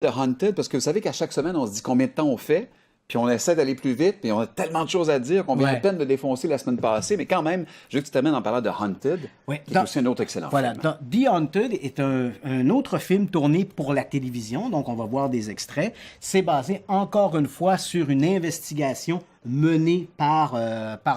de Haunted, parce que vous savez qu'à chaque semaine, on se dit combien de temps on fait, puis on essaie d'aller plus vite, puis on a tellement de choses à dire qu'on vient à peine de défoncer la semaine passée, mais quand même, je veux que tu t'amènes en parlant de Haunted, qui est aussi un autre excellent film. The Haunted est un autre film tourné pour la télévision, donc on va voir des extraits. C'est basé encore une fois sur une investigation menée par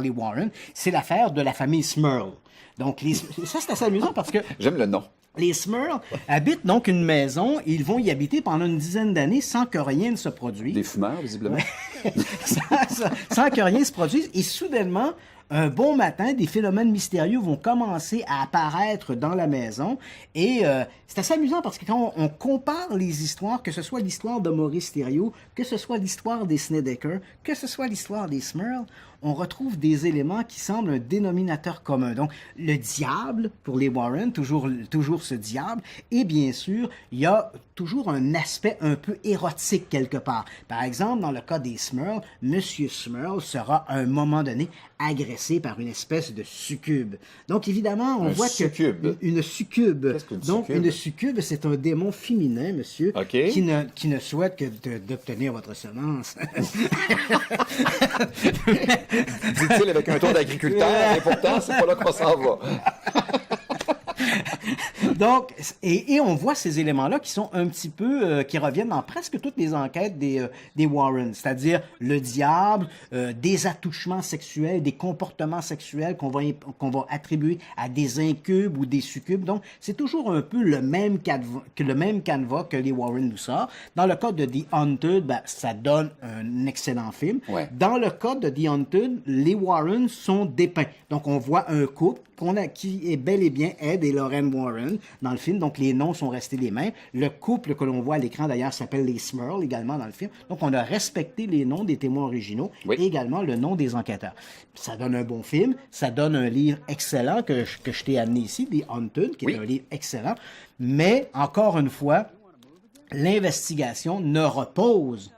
les Warren. C'est l'affaire de la famille Smurl. Donc, ça, c'est assez amusant parce que... J'aime le nom. Les Smurl habitent donc une maison et ils vont y habiter pendant une dizaine d'années sans que rien ne se produise. Des fumeurs, visiblement. sans que rien se produise. Et soudainement, un bon matin, des phénomènes mystérieux vont commencer à apparaître dans la maison. Et c'est assez amusant parce que quand on compare les histoires, que ce soit l'histoire de Maurice Thériault, que ce soit l'histoire des Snedeker, que ce soit l'histoire des Smurl, on retrouve des éléments qui semblent un dénominateur commun. Donc, le diable, pour les Warren, toujours ce diable, et bien sûr, il y a toujours un aspect un peu érotique quelque part. Par exemple, dans le cas des Smurl, Monsieur Smurl sera à un moment donné agressé par une espèce de succube. Donc, évidemment, on voit succube. Une succube. Qu'est-ce qu'une Donc, succube? une succube, c'est un démon féminin, monsieur, OK. qui ne souhaite que d'obtenir votre semence. Dit-il avec un ton d'agriculteur, et pourtant, c'est pas là qu'on s'en va. Donc, et on voit ces éléments-là qui sont un petit peu, qui reviennent dans presque toutes les enquêtes des Warren, c'est-à-dire le diable, des attouchements sexuels, des comportements sexuels qu'on va attribuer à des incubes ou des succubes. Donc, c'est toujours un peu le même canevas que les Warren nous sortent. Dans le cas de The Haunted, ben, ça donne un excellent film. Ouais. Dans le cas de The Haunted, les Warren sont dépeints. Donc, on voit un couple qui est bel et bien Ed et Lorraine Warren dans le film. Donc, les noms sont restés les mêmes. Le couple que l'on voit à l'écran, d'ailleurs, s'appelle les Smurl également dans le film. Donc, on a respecté les noms des témoins originaux et également le nom des enquêteurs. Ça donne un bon film. Ça donne un livre excellent que je t'ai amené ici, The Haunted, qui est un livre excellent. Mais, encore une fois, l'investigation ne repose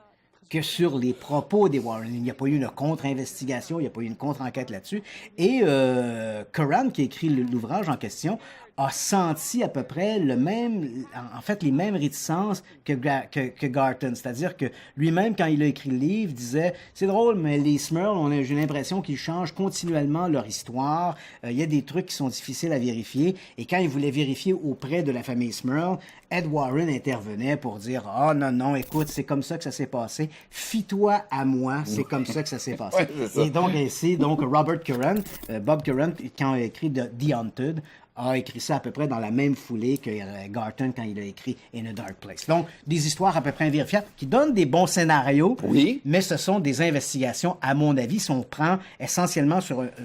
que sur les propos des Warren. Il n'y a pas eu une contre-investigation, il n'y a pas eu une contre-enquête là-dessus. Et Curran, qui a écrit l'ouvrage en question, a senti à peu près les mêmes réticences que Garton. C'est-à-dire que lui-même, quand il a écrit le livre, disait « C'est drôle, mais les Smurl, j'ai l'impression qu'ils changent continuellement leur histoire. Il y a des trucs qui sont difficiles à vérifier. » Et quand il voulait vérifier auprès de la famille Smurl, Ed Warren intervenait pour dire « Ah non, écoute, c'est comme ça que ça s'est passé. Fie-toi à moi, c'est comme ça que ça s'est passé. » Et donc, c'est Robert Curran, Bob Curran, quand il a écrit The Haunted, a écrit ça à peu près dans la même foulée que Garton quand il a écrit In a Dark Place. Donc, des histoires à peu près invérifiables qui donnent des bons scénarios, mais ce sont des investigations, à mon avis, si on prend essentiellement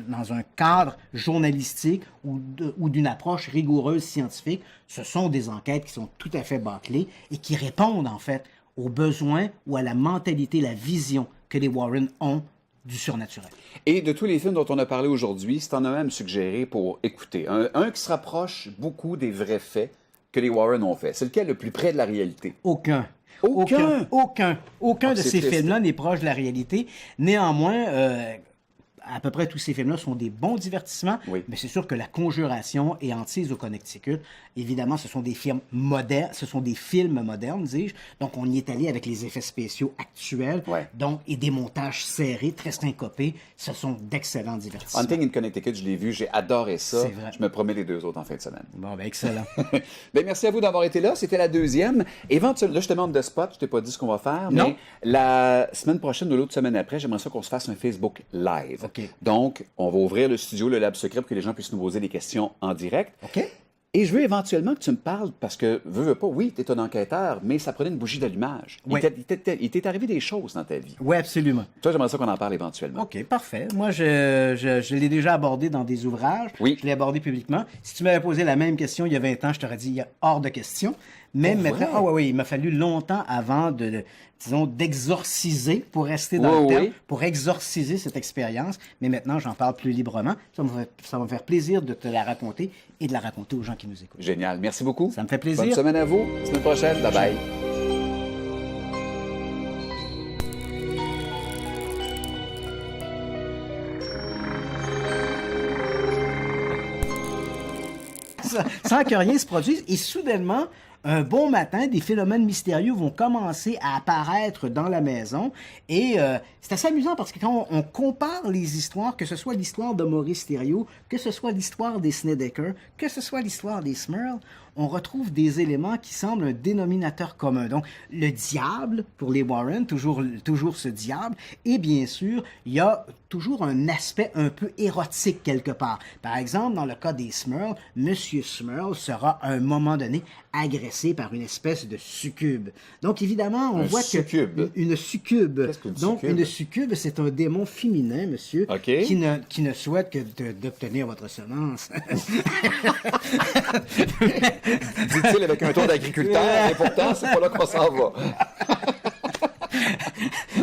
dans un cadre journalistique ou d'une approche rigoureuse scientifique, ce sont des enquêtes qui sont tout à fait bâclées et qui répondent, en fait, aux besoins ou à la mentalité, la vision que les Warren ont du surnaturel. Et de tous les films dont on a parlé aujourd'hui, si tu en as un à me suggérer pour écouter, un qui se rapproche beaucoup des vrais faits que les Warren ont fait, c'est lequel le plus près de la réalité? Aucun de ces films-là n'est proche de la réalité. Néanmoins, à peu près tous ces films-là sont des bons divertissements, mais c'est sûr que La Conjuration et Hantise au Connecticut, évidemment, ce sont des films modernes, dis-je. Donc, on y est allé avec les effets spéciaux actuels, donc, et des montages serrés, très syncopés. Ce sont d'excellents divertissements. Hunting in Connecticut, je l'ai vu, j'ai adoré ça. C'est vrai. Je me promets les deux autres en fin de semaine. Bon, ben excellent. Merci à vous d'avoir été là. C'était la deuxième. Éventuellement, là, je te demande de spot, je t'ai pas dit ce qu'on va faire, non. Mais la semaine prochaine ou l'autre semaine après, j'aimerais ça qu'on se fasse un Facebook Live. OK. Donc, on va ouvrir le studio, le Lab Secret, pour que les gens puissent nous poser des questions en direct. OK. Et je veux éventuellement que tu me parles, parce que, veux pas, oui, tu es un enquêteur, mais ça prenait une bougie d'allumage. Oui. Il t'est arrivé des choses dans ta vie. Oui, absolument. Toi, j'aimerais ça qu'on en parle éventuellement. OK, parfait. Moi, je l'ai déjà abordé dans des ouvrages. Oui. Je l'ai abordé publiquement. Si tu m'avais posé la même question il y a 20 ans, je t'aurais dit, il y a hors de question. Mais maintenant, il m'a fallu longtemps avant d'exorciser, pour rester dans le terme, pour exorciser cette expérience. Mais maintenant, j'en parle plus librement. Ça va me faire plaisir de te la raconter et de la raconter aux gens qui nous écoutent. Génial. Merci beaucoup. Ça me fait plaisir. Bonne semaine à vous. Semaine prochaine. Bye-bye. Sans que rien se produise. Et soudainement, un bon matin, des phénomènes mystérieux vont commencer à apparaître dans la maison. Et c'est assez amusant parce que quand on compare les histoires, que ce soit l'histoire de Maurice Thériault, que ce soit l'histoire des Snedeker, que ce soit l'histoire des Smurl, on retrouve des éléments qui semblent un dénominateur commun. Donc, le diable, pour les Warren, toujours ce diable, et bien sûr, il y a toujours un aspect un peu érotique quelque part. Par exemple, dans le cas des Smurl, Monsieur Smurl sera à un moment donné agressé par une espèce de succube. Donc, évidemment, on voit succube. Une succube. Qu'est-ce qu'une Donc, succube? une succube, c'est un démon féminin, monsieur, OK. qui ne souhaite que d'obtenir votre semence. Dit-il avec un ton d'agriculteur, et pourtant, c'est pas là qu'on s'en va.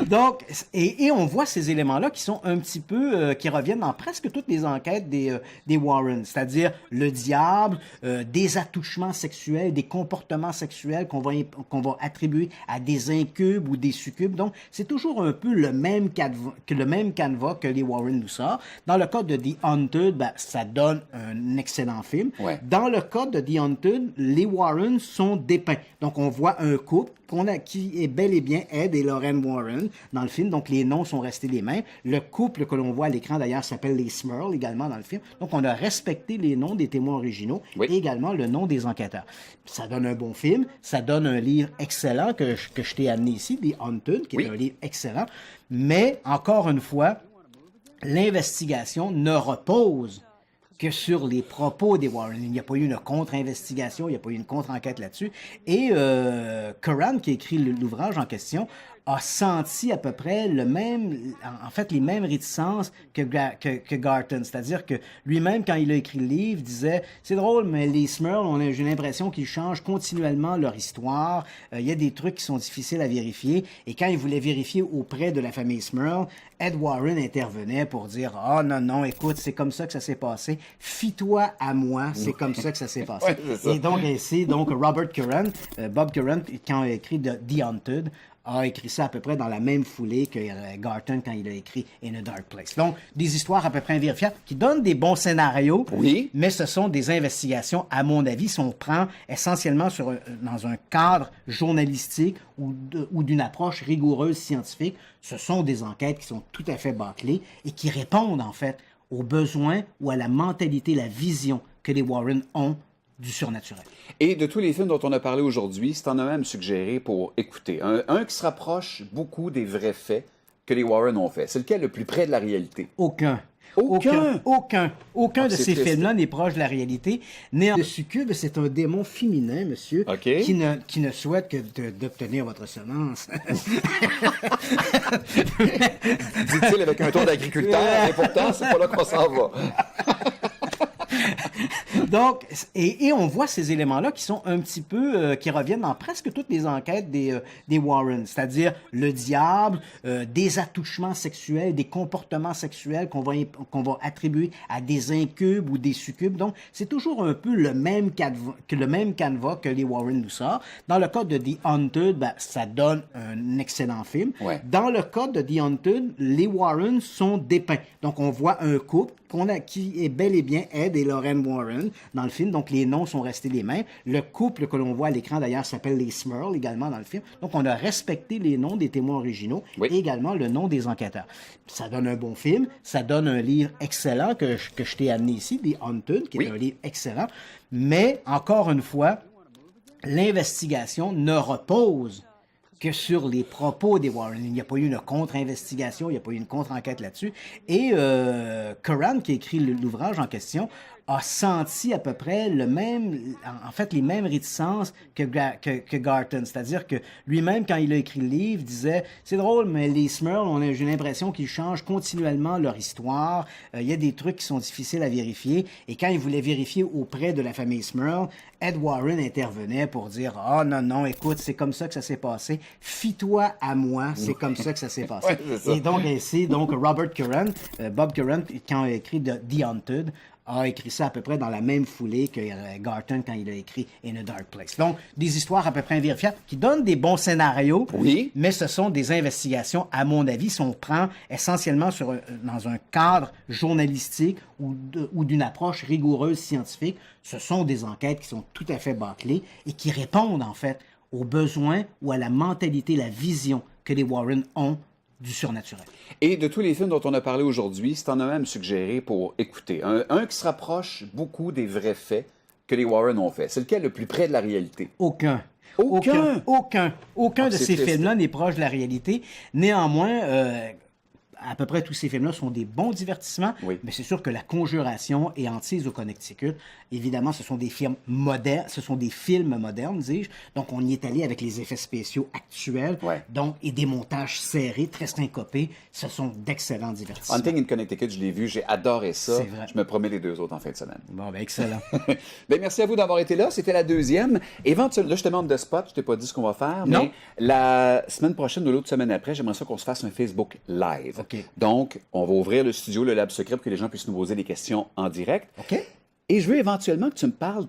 Donc, et on voit ces éléments-là qui sont un petit peu, qui reviennent dans presque toutes les enquêtes des Warren, c'est-à-dire le diable, des attouchements sexuels, des comportements sexuels qu'on va attribuer à des incubes ou des succubes. Donc, c'est toujours un peu le même canevas que les Warren nous sortent. Dans le cas de The Haunted, ben, ça donne un excellent film. Ouais. Dans le cas de The Haunted, les Warren sont dépeints. Donc, on voit un couple qui est bel et bien Ed et Lorraine Warren dans le film. Donc, les noms sont restés les mêmes. Le couple que l'on voit à l'écran, d'ailleurs, s'appelle les Smurl également dans le film. Donc, on a respecté les noms des témoins originaux et également le nom des enquêteurs. Ça donne un bon film. Ça donne un livre excellent que je t'ai amené ici, The Haunted, qui est un livre excellent. Mais, encore une fois, l'investigation ne repose que sur les propos des Warren. Il n'y a pas eu une contre-investigation, il n'y a pas eu une contre-enquête là-dessus. Et Curran, qui a écrit l'ouvrage en question, a senti à peu près les mêmes réticences que Garton. C'est-à-dire que lui-même, quand il a écrit le livre, disait « C'est drôle, mais les Smurl, j'ai l'impression qu'ils changent continuellement leur histoire. Il y a des trucs qui sont difficiles à vérifier. » Et quand il voulait vérifier auprès de la famille Smurl, Ed Warren intervenait pour dire « Ah non, écoute, c'est comme ça que ça s'est passé. Fie-toi à moi, c'est comme ça que ça s'est passé. » Et donc, c'est Robert Curran, Bob Curran, quand il a écrit The Haunted, a écrit ça à peu près dans la même foulée que Garton quand il a écrit In a Dark Place. Donc, des histoires à peu près invérifiables qui donnent des bons scénarios, mais ce sont des investigations, à mon avis, si on prend essentiellement dans un cadre journalistique ou d'une approche rigoureuse scientifique, ce sont des enquêtes qui sont tout à fait bâclées et qui répondent, en fait, aux besoins ou à la mentalité, la vision que les Warren ont du surnaturel. Et de tous les films dont on a parlé aujourd'hui, c'est en a même suggéré pour écouter. Un qui se rapproche beaucoup des vrais faits que les Warren ont fait. C'est lequel le plus près de la réalité? Aucun de ces films-là n'est proche de la réalité. Le succube, c'est un démon féminin, monsieur, qui ne souhaite que d'obtenir votre semence. Dit-il avec un ton d'agriculteur, et pourtant, c'est pas là qu'on s'en va. Donc, et on voit ces éléments-là qui sont un petit peu, qui reviennent dans presque toutes les enquêtes des Warren, c'est-à-dire le diable, des attouchements sexuels, des comportements sexuels qu'on va attribuer à des incubes ou des succubes. Donc, c'est toujours un peu le même canevas que les Warren nous sortent. Dans le cas de The Haunted, ben, ça donne un excellent film. Ouais. Dans le cas de The Haunted, les Warren sont dépeints. Donc, on voit un couple qui est bel et bien Ed et Lorraine Warren dans le film. Donc, les noms sont restés les mêmes. Le couple que l'on voit à l'écran, d'ailleurs, s'appelle les Smurl également dans le film. Donc, on a respecté les noms des témoins originaux et également le nom des enquêteurs. Ça donne un bon film. Ça donne un livre excellent que je t'ai amené ici, The Haunted, qui est un livre excellent. Mais, encore une fois, l'investigation ne repose que sur les propos des Warren. Il n'y a pas eu une contre-investigation, il n'y a pas eu une contre-enquête là-dessus. Et Curran, qui a écrit l'ouvrage en question, a senti à peu près les mêmes réticences que Garton. C'est-à-dire que lui-même, quand il a écrit le livre, disait « C'est drôle, mais les Smurl, j'ai l'impression qu'ils changent continuellement leur histoire. Il y a des trucs qui sont difficiles à vérifier. » Et quand il voulait vérifier auprès de la famille Smurl, Ed Warren intervenait pour dire « Ah non, écoute, c'est comme ça que ça s'est passé. Fie-toi à moi, c'est comme ça que ça s'est passé. » Et donc, c'est Robert Curran, Bob Curran, quand il a écrit The Haunted, a écrit ça à peu près dans la même foulée que Garton quand il a écrit In a Dark Place. Donc, des histoires à peu près invérifiables qui donnent des bons scénarios, Oui. mais ce sont des investigations, à mon avis, si on prend essentiellement dans un cadre journalistique ou d'une approche rigoureuse scientifique, ce sont des enquêtes qui sont tout à fait bâclées et qui répondent en fait aux besoins ou à la mentalité, la vision que les Warren ont du surnaturel. Et de tous les films dont on a parlé aujourd'hui, c'est en a même suggéré pour écouter. Un qui se rapproche beaucoup des vrais faits que les Warren ont fait. C'est lequel le plus près de la réalité? Aucun Ah, de c'est ces triste. films-là n'est proche de la réalité. Néanmoins, à peu près tous ces films-là sont des bons divertissements, Oui. mais c'est sûr que La Conjuration et Hantise au Connecticut, évidemment, ce sont des films modernes, dis-je. Donc, on y est allé avec les effets spéciaux actuels, Ouais. donc, et des montages serrés, très syncopés. Ce sont d'excellents divertissements. Hunting in Connecticut, je l'ai vu, j'ai adoré ça. C'est vrai. Je me promets les 2 autres en fin de semaine. Bon, ben, excellent. Bien, merci à vous d'avoir été là. C'était la 2e. Éventuellement, là, je te demande de spot. Je t'ai pas dit ce qu'on va faire, Non. mais la semaine prochaine ou l'autre semaine après, j'aimerais ça qu'on se fasse un Facebook Live. OK. Donc, on va ouvrir le studio, le Lab Secret, pour que les gens puissent nous poser des questions en direct. OK? Et je veux éventuellement que tu me parles